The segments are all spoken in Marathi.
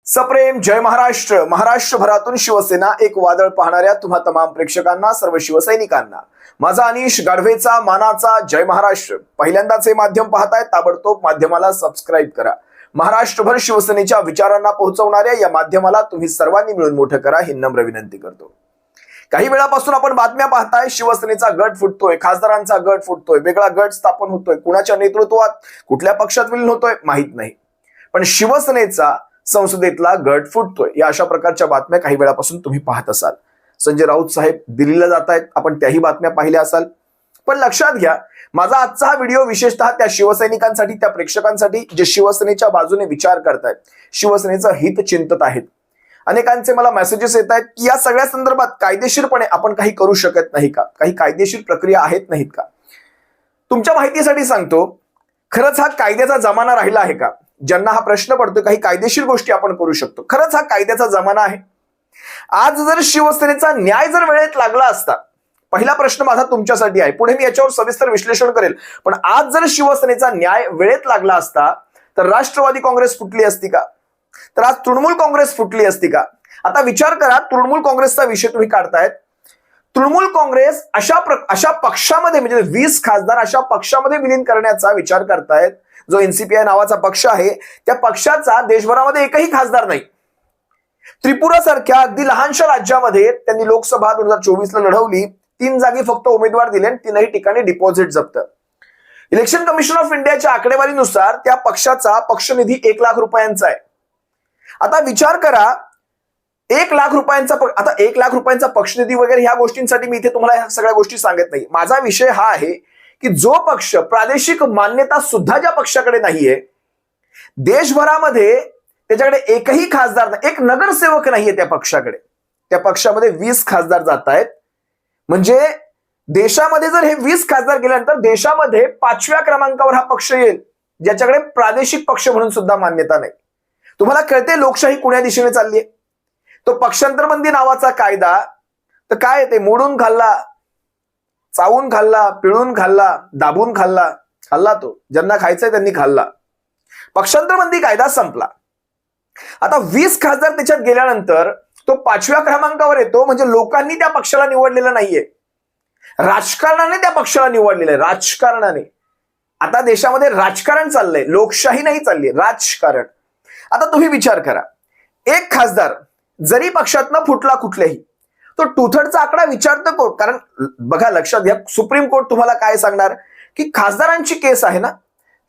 सप्रेम जय महाराष्ट्र. महाराष्ट्रभरातून शिवसेना एक वादळ पाहणाऱ्या तुम्हा तमाम प्रेक्षकांना, सर्व शिवसैनिकांना माझा अनिश गाढवेचा मानाचा जय महाराष्ट्र. पहिल्यांदाच हे माध्यम पाहताय, ताबडतोब माध्यमाला सबस्क्राईब करा. महाराष्ट्रभर शिवसेनेच्या विचारांना पोहोचवणाऱ्या या माध्यमाला तुम्ही सर्वांनी मिळून मोठं करा ही नम्र विनंती करतो. काही वेळापासून आपण बातम्या पाहताय, शिवसेनेचा गट फुटतोय, खासदारांचा गट फुटतोय, वेगळा गट स्थापन होतोय, कुणाच्या नेतृत्वात कुठल्या पक्षात विलीन होतोय माहित नाही, पण शिवसेनेचा संसदेतला गट फुटतोय या अशा प्रकारच्या बातम्या काही वेळापासून तुम्ही पाहत असाल. संजय राऊत साहेब दिल्लीला जात आहेत, आपण त्याही बातम्या पाहिल्या असाल. पण लक्षात घ्या, माझा आजचा हा व्हिडिओ विशेषतः त्या शिवसैनिकांसाठी, त्या प्रेक्षकांसाठी जे शिवसेनेच्या बाजूने विचार करतायत, शिवसेनेचं हित चिंतत आहेत. अनेकांचे मला मेसेजेस येत आहेत की या सगळ्या संदर्भात कायदेशीरपणे आपण काही करू शकत नाही का, काही कायदेशीर प्रक्रिया आहेत नाहीत का. तुमच्या माहितीसाठी सांगतो, खरंच हा कायद्याचा जमाना राहिला आहे का? ज्यांना हा प्रश्न पडतो काही कायदेशीर गोष्टी आपण करू शकतो, खरंच हा कायद्याचा जमाना आहे? आज जर शिवसेनेचा न्याय जर वेळेत लागला असता, पहिला प्रश्न माझा तुमच्यासाठी आहे, पुढे मी याच्यावर सविस्तर विश्लेषण करेल, पण आज जर शिवसेनेचा न्याय वेळेत लागला असता तर राष्ट्रवादी काँग्रेस फुटली असती का? तर आज तृणमूल काँग्रेस फुटली असती का? आता विचार करा, तृणमूल काँग्रेसचा विषय तुम्ही काढतायत. तृणमूल काँग्रेस अशा पक्षामध्ये, म्हणजे 20 खासदार अशा पक्षामध्ये विलीन करण्याचा विचार करतायत जो एनसीपीआय नावाचा पक्ष आहे. त्या पक्षाचा देशभरामध्ये एकही खासदार नाही. त्रिपुरा सारख्या अगदी लहानशा राज्यामध्ये त्यांनी लोकसभा 2024ला लढवली, 3 जागी फक्त उमेदवार दिले आणि 3ही ठिकाणी डिपॉझिट जप्त. इलेक्शन कमिशन ऑफ इंडियाच्या आकडेवारीनुसार त्या पक्षाचा पक्षनिधी 1 लाख रुपयांचा आहे. आता विचार करा, 1 लाख रुपयांचा आता 1 लाख रुपयांचा पक्षनिधी वगैरे ह्या गोष्टींसाठी मी इथे तुम्हाला ह्या सगळ्या गोष्टी सांगत नाही. माझा विषय हा आहे की जो पक्ष प्रादेशिक मान्यता सुद्धा ज्या पक्षाकडे नाहीये, देशभरामध्ये त्याच्याकडे एकही खासदार नाही, एक नगरसेवक नाहीये त्या पक्षाकडे, त्या पक्षामध्ये 20 खासदार जात आहेत. म्हणजे देशामध्ये जर हे 20 खासदार गेल्यानंतर देशामध्ये 5व्या क्रमांकावर हा पक्ष येईल ज्याच्याकडे प्रादेशिक पक्ष म्हणून सुद्धा मान्यता नाही. तुम्हाला कळते लोकशाही कुण्या दिशेने चालली आहे? तो पक्षांतर बंदी नावाचा कायदा तर काय ते मोडून खाल्ला, चावून खाल्ला, पिळून खाल्ला, दाबून खाल्ला, खाल्ला तो. ज्यांना खायचंय त्यांनी खाल्ला. पक्षांतर बंदी कायदा संपला. आता 20 खासदार त्याच्यात गेल्यानंतर तो 5व्या क्रमांकावर येतो. म्हणजे लोकांनी त्या पक्षाला निवडलेलं नाहीये, राजकारणाने त्या पक्षाला निवडलेलं आहे, राजकारणाने. आता देशामध्ये राजकारण चाललंय, लोकशाही नाही चालली, राजकारण. आता तुम्ही विचार करा, एक खासदार जरी पक्षातनं फुटला कुठल्याही, तो 2/3चा आकडा विचारतं कोर्ट. कारण बघा, लक्षात घ्या, सुप्रीम कोर्ट तुम्हाला काय सांगणार की खासदारांची केस आहे ना,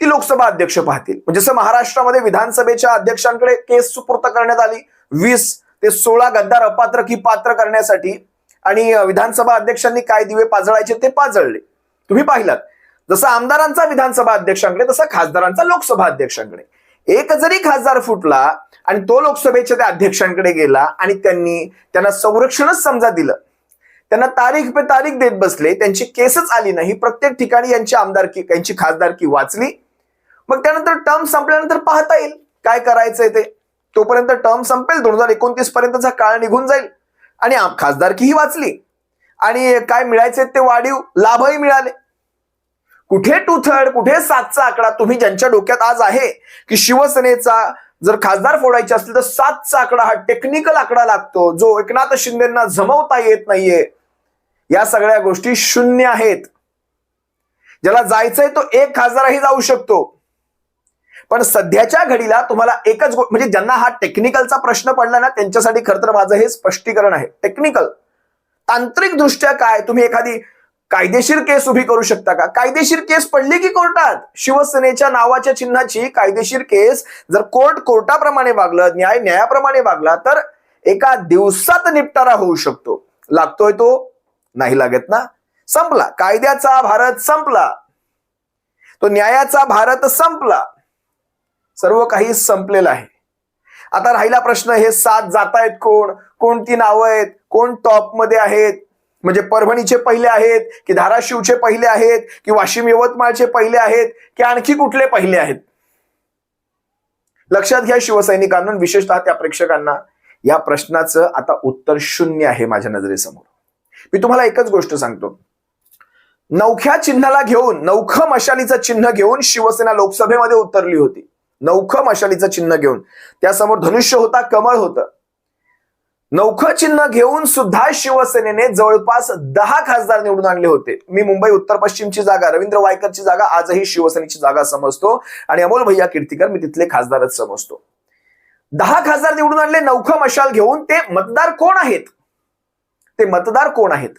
ती लोकसभा अध्यक्ष पाहतील. म्हणजे जसं महाराष्ट्रामध्ये विधानसभेच्या अध्यक्षांकडे केस सुपूर्त करण्यात आली 20 ते 16 गद्दार अपात्र की पात्र करण्यासाठी, आणि विधानसभा अध्यक्षांनी काय दिवे पाजळायचे ते पाजळले. तुम्ही पाहिलात, जसं आमदारांचा विधानसभा अध्यक्षांकडे तसा खासदारांचा लोकसभा अध्यक्षांकडे. एक जरी खासदार फुटला आणि तो लोकसभेच्या त्या अध्यक्षांकडे गेला आणि त्यांना संरक्षणच समजा दिलं, त्यांना तारीख पे तारीख देत बसले, त्यांची केसच आली नाही, प्रत्येक ठिकाणी यांची आमदारकी, यांची खासदारकी वाचली. मग त्यानंतर टर्म संपल्यानंतर पाहता येईल काय करायचंय ते. तोपर्यंत टर्म संपेल, 2029 पर्यंतचा काळ निघून जाईल आणि खासदारकीही वाचली आणि काय मिळायचे ते वाढीव लाभही मिळाले. कुठे 2/3, कुठे 7चा आकडा? तुम्ही ज्यांच्या डोक्यात आज आहे की शिवसेनेचा जर खासदार फोडायचे असतील तर 7चा आकडा हा टेक्निकल आकडा लागतो, जो एकनाथ शिंदेंना जमवता येत नाहीये, या सगळ्या गोष्टी शून्य आहेत. ज्याला जायचंय तो 1 खासदारही जाऊ शकतो. पण सध्याच्या घडीला तुम्हाला एकच म्हणजे ज्यांना हा टेक्निकलचा प्रश्न पडला ना, त्यांच्यासाठी खरं तर माझं हे स्पष्टीकरण आहे. टेक्निकल, तांत्रिक दृष्ट्या काय, तुम्ही एखादी कायदेशीर केस उभी करू शकता का? कायदेशीर केस पडली की कोर्टात, शिवसेनेच्या नावाच्या चिन्हाची कायदेशीर केस जर कोर्टाप्रमाणे वागलं, न्यायाप्रमाणे वागला तर एका दिवसात निपटारा होऊ शकतो. लागतोय तो? नाही लागत ना. संपला कायद्याचा भारत, संपला तो न्यायाचा भारत, संपला. सर्व काही संपलेलं आहे. आता राहिला प्रश्न, हे 7 जातायत कोण, कोणती नावं आहेत, कोण टॉप मध्ये आहेत? म्हणजे परभणीचे पहिले आहेत की धाराशिवचे पहिले आहेत की वाशिम यवतमाळचे पहिले आहेत की आणखी कुठले पहिले आहेत? लक्षात घ्या शिवसैनिकांना, विशेषतः त्या प्रेक्षकांना, या प्रश्नाचं आता उत्तर शून्य आहे माझ्या नजरेसमोर. मी तुम्हाला एकच गोष्ट सांगतो, नवख्या चिन्हाला घेऊन, नवखं मशालीचं चिन्ह घेऊन शिवसेना लोकसभेमध्ये उतरली होती. नवखं मशालीचं चिन्ह घेऊन, त्यासमोर धनुष्य होता, कमळ होतं. नवखं चिन्ह घेऊन सुद्धा शिवसेनेने जवळपास 10 खासदार निवडून आणले होते. मी मुंबई उत्तर पश्चिमची जागा, रवींद्र वायकरची जागा आजही शिवसेनेची जागा समजतो आणि अमोल भैया कीर्तीकर मी तिथले खासदारच समजतो. 10 खासदार निवडून आणले नवखं मशाल घेऊन. ते मतदार कोण आहेत? ते मतदार कोण आहेत?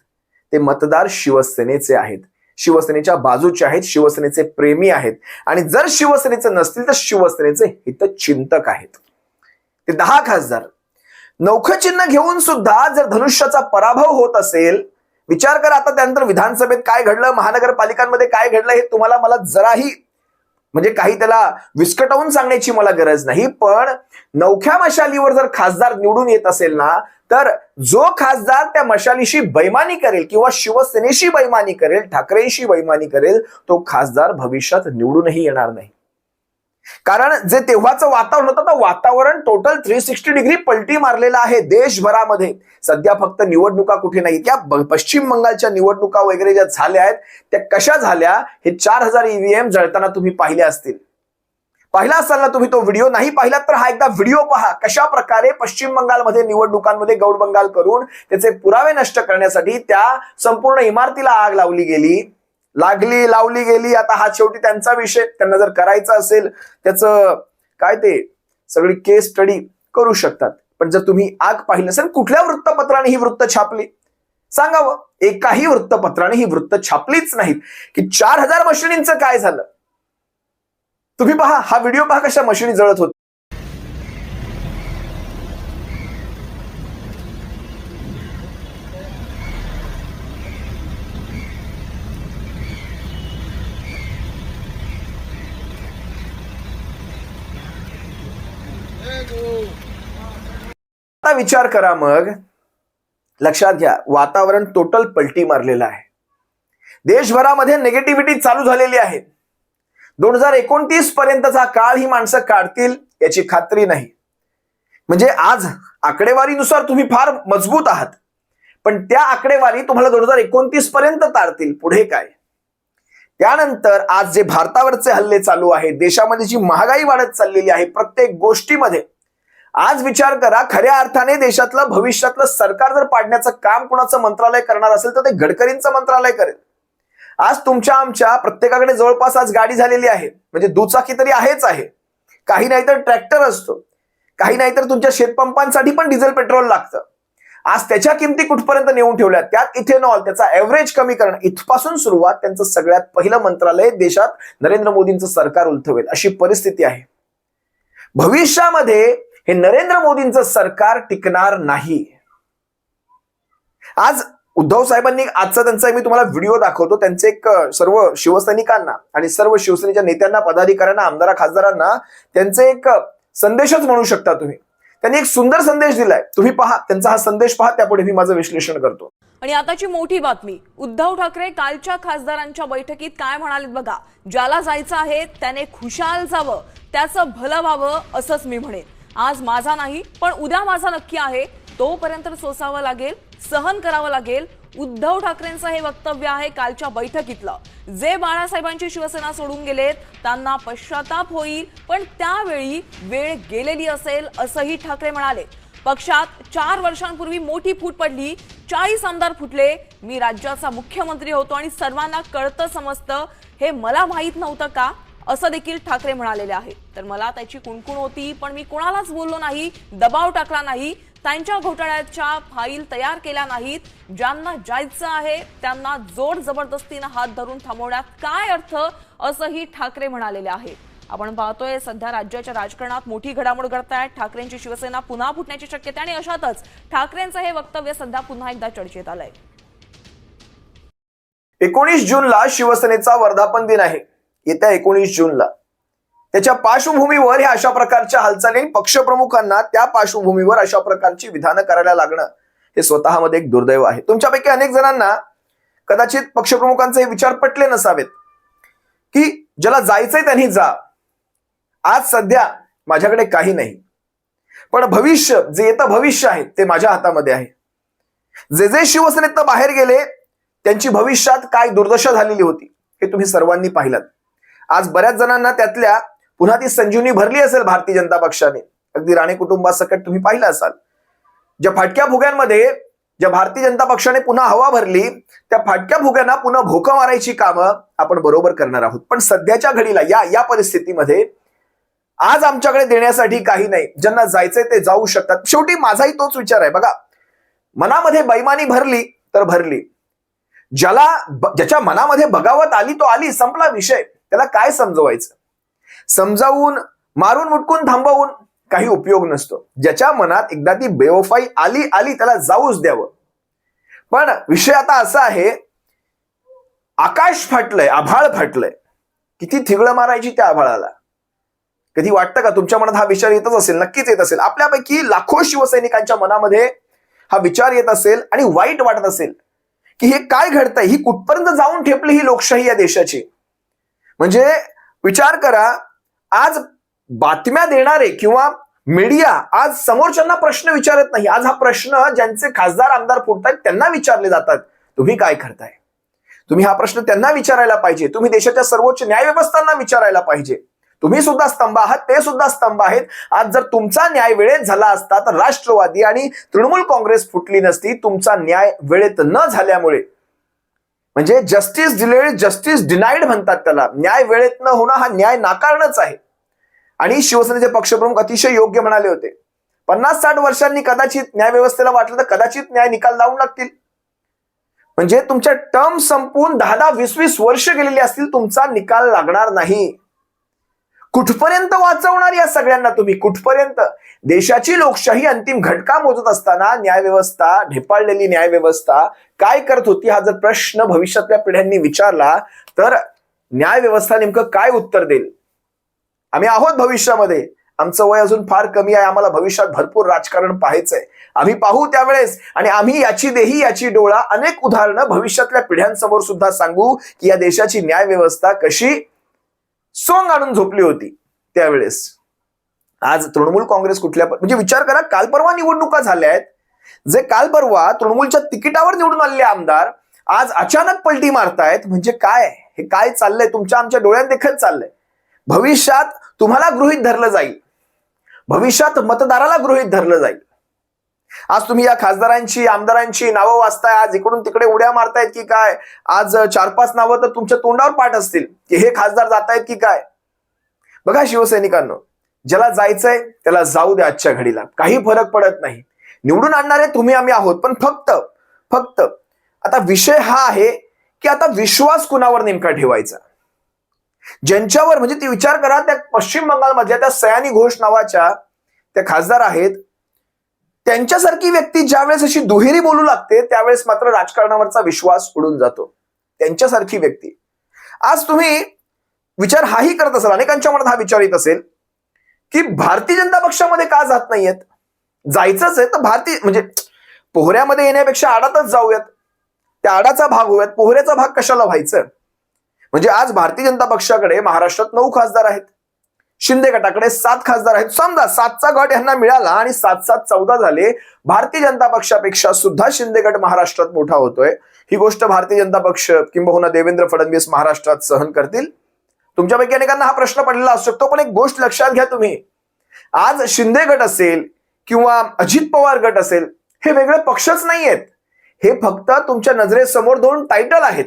ते मतदार शिवसेनेचे आहेत, शिवसेनेच्या बाजूचे आहेत, शिवसेनेचे प्रेमी आहेत आणि जर शिवसेनेचे नसतील तर शिवसेनेचे हितचिंतक आहेत. ते 10 खासदार नवखं चिन्ह घेऊन सुद्धा जर धनुष्याचा पराभव होत असेल, विचार करा आता त्यानंतर विधानसभेत काय घडलं, महानगरपालिकांमध्ये काय घडलं, हे तुम्हाला मला जराही म्हणजे काही त्याला विस्कटवून सांगण्याची मला गरज नाही. पण नवख्या मशालीवर जर खासदार निवडून येत असेल ना, तर जो खासदार त्या मशालीशी बैमानी करेल किंवा शिवसेनेशी बैमानी करेल, ठाकरेंशी बैमानी करेल, तो खासदार भविष्यात निवडूनही येणार नाही. कारण जे तेव्हाचं वातावरण होतं, तर वातावरण टोटल 360 डिग्री पलटी मारलेलं आहे देशभरामध्ये. सध्या फक्त निवडणुका कुठे नाही, त्या पश्चिम बंगालच्या निवडणुका वगैरे ज्या झाल्या आहेत त्या कशा झाल्या, हे 4000 ईव्हीएम जळताना तुम्ही पाहिले असतील. पाहिला असाल ना तुम्ही तो व्हिडिओ, नाही पाहिलात तर हा एकदा व्हिडिओ पहा. कशा प्रकारे पश्चिम बंगालमध्ये निवडणुकांमध्ये गौड बंगाल करून त्याचे पुरावे नष्ट करण्यासाठी त्या संपूर्ण इमारतीला आग लावली गेली, लावली गेली. आता हा शेवटी त्यांचा विषय, त्यांना जर करायचा असेल त्याचं काय ते सगळी केस स्टडी करू शकतात. पण जर तुम्ही आग पाहिली असेल, कुठल्या वृत्तपत्राने ही वृत्त छापली सांगावं? एकाही वृत्तपत्राने ही वृत्त छापलीच नाहीत की 4000 मशिनींचं काय झालं. तुम्ही पहा, हा व्हिडिओ पहा कशा मशिनी जळत होत. आता विचार करा, मग लक्षात घ्या, वातावरण टोटल पलटी मारलेलं आहे. देशभरामध्ये निगेटिव्हिटी चालू झालेली आहे. 2029 पर्यंतचा काळ ही माणसं काढतील याची खात्री नाही. म्हणजे आज आकडेवारीनुसार तुम्ही फार मजबूत आहात, पण त्या आकडेवारी तुम्हाला 2029 पर्यंत तारतील. पुढे काय? त्यानंतर आज जे भारतावरचे हल्ले चालू आहेत, देशामध्ये जी महागाई वाढत चाललेली आहे प्रत्येक गोष्टीमध्ये, आज विचार करा, खऱ्या अर्थाने देशातलं भविष्यातलं सरकार जर पाडण्याचं काम कुणाचं मंत्रालय करणार असेल तर ते गडकरींचं मंत्रालय करेल. आज तुमच्या आमच्या प्रत्येकाकडे जवळपास आज गाडी झालेली आहे, म्हणजे दुचाकी तरी आहेच आहे, काही नाही तर ट्रॅक्टर असतो, काही नाही तर तुमच्या शेतपंपांसाठी पण डिझेल पेट्रोल लागतं. आज त्याच्या किमती कुठपर्यंत नेऊन ठेवल्या, त्यात इथेनॉल, त्याचा एव्हरेज कमी करणं, इथपासून सुरुवात त्यांचं सगळ्यात पहिलं मंत्रालय देशात नरेंद्र मोदींचं सरकार उलथवेल अशी परिस्थिती आहे. भविष्यामध्ये हे नरेंद्र मोदींचं सरकार टिकणार नाही. आज उद्धव साहेबांनी आजचा त्यांचा मी तुम्हाला व्हिडिओ दाखवतो, त्यांचे एक सर्व शिवसैनिकांना आणि सर्व शिवसेनेच्या नेत्यांना, पदाधिकाऱ्यांना, आमदार खासदारांना त्यांचे एक संदेशच म्हणू शकता तुम्ही. त्यांनी एक सुंदर संदेश दिलाय, तुम्ही पहा त्यांचा हा संदेश पहा, त्यापुढे मी माझं विश्लेषण करतो. आणि आताची मोठी बातमी, उद्धव ठाकरे कालच्या खासदारांच्या बैठकीत काय म्हणालेत बघा. ज्याला जायचं आहे त्याने खुशाल जावं, त्याचं भलं व्हावं असंच मी म्हणेन. आज माझा नाही पण उद्या माझा नक्की आहे, तोपर्यंत सोसावं लागेल, सहन करावं लागेल. उद्धव ठाकरेंचं हे वक्तव्य आहे कालच्या बैठकीतलं. जे बाळासाहेबांची शिवसेना सोडून गेलेत त्यांना पश्चाताप होईल, पण त्यावेळी वेळ गेलेली असेल असंही ठाकरे म्हणाले. पक्षात 4 वर्षांपूर्वी मोठी फूट पडली, 40 आमदार फुटले, मी राज्याचा मुख्यमंत्री होतो आणि सर्वांना कळतं समजतं, हे मला माहीत नव्हतं का, असं देखील ठाकरे म्हणालेले आहे. तर मला त्याची कुणकुण होती, पण मी कोणालाच बोललो नाही, दबाव टाकला नाही, त्यांच्या घोटाळ्याच्या फाईल तयार केल्या नाहीत. ज्यांना जायचं आहे त्यांना जोर जबरदस्तीने हात धरून थांबवण्यात काय अर्थ, असंही ठाकरे म्हणालेले आहे. आपण पाहतोय सध्या राज्याच्या राजकारणात मोठी घडामोड घडतायत. ठाकरेंची शिवसेना पुन्हा फुटण्याची शक्यता आणि अशातच ठाकरेंचं हे वक्तव्य सध्या पुन्हा एकदा चर्चेत आलंय. 19 जूनला शिवसेनेचा वर्धापन दिन आहे. येत्या 19 जूनला त्याच्या पार्श्वभूमीवर ह्या अशा प्रकारच्या हालचाली, पक्षप्रमुखांना त्या पार्श्वभूमीवर अशा प्रकारची विधानं करायला लागणं हे स्वतःमध्ये एक दुर्दैव आहे. तुमच्यापैकी अनेक जणांना कदाचित पक्षप्रमुखांचे हे विचार पटले नसावेत की ज्याला जायचंय त्यांनी जा. आज सध्या माझ्याकडे काही नाही, पण भविष्य, जे येतं भविष्य आहे ते माझ्या हातामध्ये आहे. जे जे शिवसेनेत बाहेर गेले त्यांची भविष्यात काय दुर्दशा झालेली होती हे तुम्ही सर्वांनी पाहिलात. आज बऱ्याच जणांना त्यातल्या पुन्हा ती संजीवनी भरली असेल भारतीय जनता पक्षाने. अगदी राणे कुटुंबासकट तुम्ही पाहिलं असाल. ज्या फाटक्या फुग्यांमध्ये ज्या भारतीय जनता पक्षाने पुन्हा हवा भरली, त्या फाटक्या फुग्यांना पुन्हा भोकं मारायची कामं आपण बरोबर करणार आहोत. पण सध्याच्या घडीला या परिस्थितीमध्ये आज आमच्याकडे देण्यासाठी काही नाही. ज्यांना जायचंय ते जाऊ शकतात. शेवटी माझाही तोच विचार आहे. बघा, मनामध्ये बैमानी भरली तर भरली. ज्याच्या मनामध्ये बगावत आली तो आली, संपला विषय. त्याला काय समजवायचं? समजावून मारून मुटकून थांबवून काही उपयोग नसतो. ज्याच्या मनात एकदा ती बेवफाई आली त्याला जाऊच द्यावं. पण विषय आता असा आहे, आकाश फाटलंय, आभाळ फाटलंय. किती थिगळं मारायची त्या आभाळाला? कधी वाटतं का तुमच्या मनात हा विचार येतच असेल? नक्कीच येत असेल. आपल्यापैकी लाखो शिवसैनिकांच्या मनामध्ये हा विचार येत असेल आणि वाईट वाटत असेल की हे काय घडतंय, ही कुठपर्यंत जाऊन ठेपली ही लोकशाही या देशाची. म्हणजे विचार करा, आज बातम्या देणारे किंवा मीडिया आज समोरच्यांना प्रश्न विचारत नाही. आज हा प्रश्न ज्यांचे खासदार आमदार फुटतायत त्यांना विचारले जातात. तुम्ही काय करताय? तुम्ही हा प्रश्न त्यांना विचारायला पाहिजे. तुम्ही देशाच्या सर्वोच्च न्यायव्यवस्थांना विचारायला पाहिजे. तुम्ही सुद्धा स्तंभ आहात, ते सुद्धा स्तंभ आहेत. आज जर तुमचा न्याय वेळेत झाला असता तर राष्ट्रवादी आणि तृणमूल काँग्रेस फुटली नसती. तुमचा न्याय वेळेत न झाल्यामुळे, म्हणजे जस्टिस डिलेड जस्टिस डिनाईड म्हणतात त्याला. न्याय वेळेत न होणं हा न्याय नाकारणंच आहे. आणि शिवसेनेचे पक्षप्रमुख अतिशय योग्य म्हणाले होते, 50-60 वर्षांनी कदाचित न्यायव्यवस्थेला वाटलं तर कदाचित न्याय निकाल लावून लागतील. म्हणजे तुमच्या टर्म संपून 10-20 वर्ष गेलेली असतील, तुमचा निकाल लागणार नाही. कुठपर्यंत वाचवणार या सगळ्यांना तुम्ही? कुठपर्यंत? देशाची लोकशाही अंतिम घटका मोजत असताना न्यायव्यवस्था, ढेपाळलेली न्यायव्यवस्था काय करत होती हा जर प्रश्न भविष्यातल्या पिढ्यांनी विचारला तर न्यायव्यवस्था नेमकं काय उत्तर देईल? आम्ही आहोत भविष्यामध्ये. आमचं वय अजून फार कमी आहे. आम्हाला भविष्यात भरपूर राजकारण पाहायचंय. आम्ही पाहू त्यावेळेस, आणि आम्ही याची देही याची डोळा अनेक उदाहरणं भविष्यातल्या पिढ्यांसमोर सुद्धा सांगू की या देशाची न्यायव्यवस्था कशी सोंग आणून झोपली होती त्यावेळेस. आज तृणमूल काँग्रेस म्हणजे विचार करा, काल परवा निवडणुका झाल्या आहेत. जे काल परवा तृणमूलच्या तिकिटावर निवडून आलेले आमदार आज अचानक पलटी मारतायत. म्हणजे काय हे? काय चाललंय? तुमच्या आमच्या डोळ्यात देखत चाललंय. भविष्यात तुम्हाला गृहीत धरलं जाईल. भविष्यात मतदाराला गृहीत धरलं जाईल. आज तुम्ही या खासदारांची आमदारांची नावं वाचताय, आज इकडून तिकडे उड्या मारतायत की काय? आज 4-5 नावं तर तुमच्या तोंडावर पाठ असतील की हे खासदार जातायत की काय? बघा शिवसैनिकांनो, ज्याला जायचंय त्याला जाऊ द्या. आजच्या घडीला काही फरक पडत नाही. निवडून आणणारे तुम्ही आम्ही आहोत. पण फक्त आता विषय हा आहे की आता विश्वास कुणावर नेमका ठेवायचा? ज्यांच्यावर, म्हणजे ती विचार करा, त्या पश्चिम बंगालमधल्या त्या सयानी घोष नावाच्या त्या खासदार आहेत, त्यांच्यासारखी व्यक्ती ज्यावेळेस अशी दुहेरी बोलू लागते त्यावेळेस मात्र राजकारणावरचा विश्वास उडून जातो. त्यांच्यासारखी व्यक्ती. आज तुम्ही विचार हाही करत असाल, अनेकांच्या मनात हा विचार येत असेल की भारतीय जनता पक्षामध्ये का जात नाहीयेत? जायचंच आहे तर म्हणजे पोहऱ्यामध्ये येण्यापेक्षा आडातच जाऊयात. त्या आडाचा भाग होऊयात. पोहऱ्याचा भाग कशाला व्हायचं? म्हणजे आज भारतीय जनता पक्षाकडे महाराष्ट्रात 9 खासदार आहेत. शिंदे गटाकडे 7 खासदार आहेत. समजा 7चा गट यांना मिळाला आणि 7-7 14 झाले. भारतीय जनता पक्षापेक्षा सुद्धा शिंदे गट महाराष्ट्रात मोठा होतोय. ही गोष्ट भारतीय जनता पक्ष किंबहुना देवेंद्र फडणवीस महाराष्ट्रात सहन करतील? तुमच्यापैकी अनेकांना हा प्रश्न पडलेला असू शकतो. पण एक गोष्ट लक्षात घ्या तुम्ही, आज शिंदे गट असेल किंवा अजित पवार गट असेल, हे वेगळे पक्षच नाहीयेत. हे फक्त तुमच्या नजरेसमोर 2 टायटल आहेत,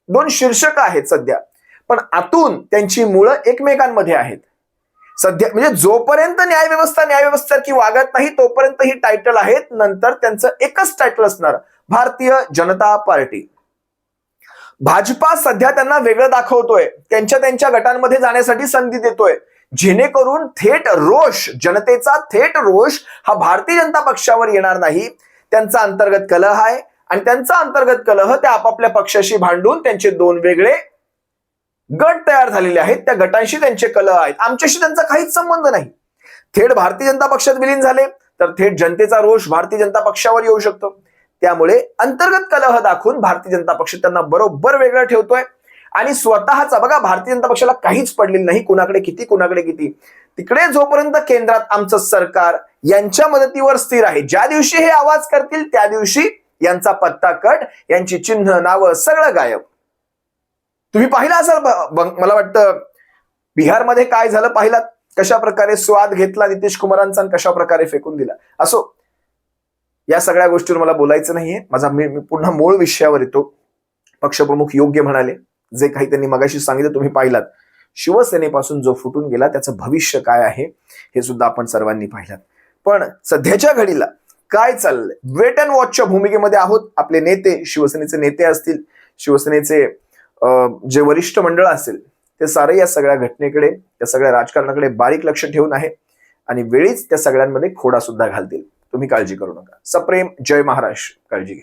2 शीर्षक आहेत सध्या. पण आतून त्यांची मुळं एकमेकांमध्ये आहेत. सध्या म्हणजे जोपर्यंत न्यायव्यवस्था वागत नाही तोपर्यंत ही टायटल आहेत. नंतर त्यांचं एकच टायटल असणार, भारतीय जनता पार्टी. भाजपा सध्या त्यांना वेगळं दाखवतोय, त्यांच्या गटांमध्ये जाण्यासाठी संधी देतोय, जेणेकरून थेट रोष, जनतेचा थेट रोष हा भारतीय जनता पक्षावर येणार नाही. त्यांचा अंतर्गत कलह आहे आणि त्यांचा अंतर्गत कलह त्या आपापल्या पक्षाशी भांडून त्यांचे 2 वेगळे गट तयार झालेले आहेत. त्या गटांशी त्यांचे कलह आहेत. आमच्याशी त्यांचा काहीच संबंध नाही. थेट भारतीय जनता पक्षात विलीन झाले तर थेट जनतेचा रोष भारतीय जनता पक्षावर येऊ शकतो. त्यामुळे अंतर्गत कलह दाखवून भारतीय जनता पक्ष त्यांना बरोबर वेगळं ठेवतोय आणि स्वतःचा, बघा, भारतीय जनता पक्षाला काहीच पडलेलं नाही कुणाकडे किती. तिकडे जोपर्यंत केंद्रात आमचं सरकार यांच्या मदतीवर स्थिर आहे, ज्या दिवशी हे आवाज करतील त्या दिवशी यांचा पत्ता कट, यांची चिन्ह, नावं सगळं गायब. तुम्ही पाहिलं असाल, मला वाटतं बिहारमध्ये काय झालं पाहिलात, कशा प्रकारे स्वाद घेतला नितीश कुमारांचा आणि कशा प्रकारे फेकून दिला. असो, या सगळ्या गोष्टीवर मला बोलायचं नाहीये. मी पुन्हा मूळ विषयावर येतो. पक्षप्रमुख योग्य म्हणाले, जे काही त्यांनी मगाशी सांगितलं तुम्ही पाहिलात. शिवसेनेपासून जो फुटून गेला त्याचं भविष्य काय आहे हे सुद्धा आपण सर्वांनी पाहिलात. पण सध्याच्या घडीला काय चाललंय, वेट अँड वॉचच्या भूमिकेमध्ये आहोत. आपले नेते, शिवसेनेचे नेते असतील, शिवसेनेचे जे वरिष्ठ मंडळ असेल, ते सारे या सगळ्या घटनेकडे, त्या सगळ्या राजकारणाकडे बारीक लक्ष ठेवून आहे आणि वेळीच त्या सगळ्यांमध्ये खोडा सुद्धा घालतील. तुम्ही काळजी करू नका. सप्रेम जय महाराष्ट्र. काळजी घ्या.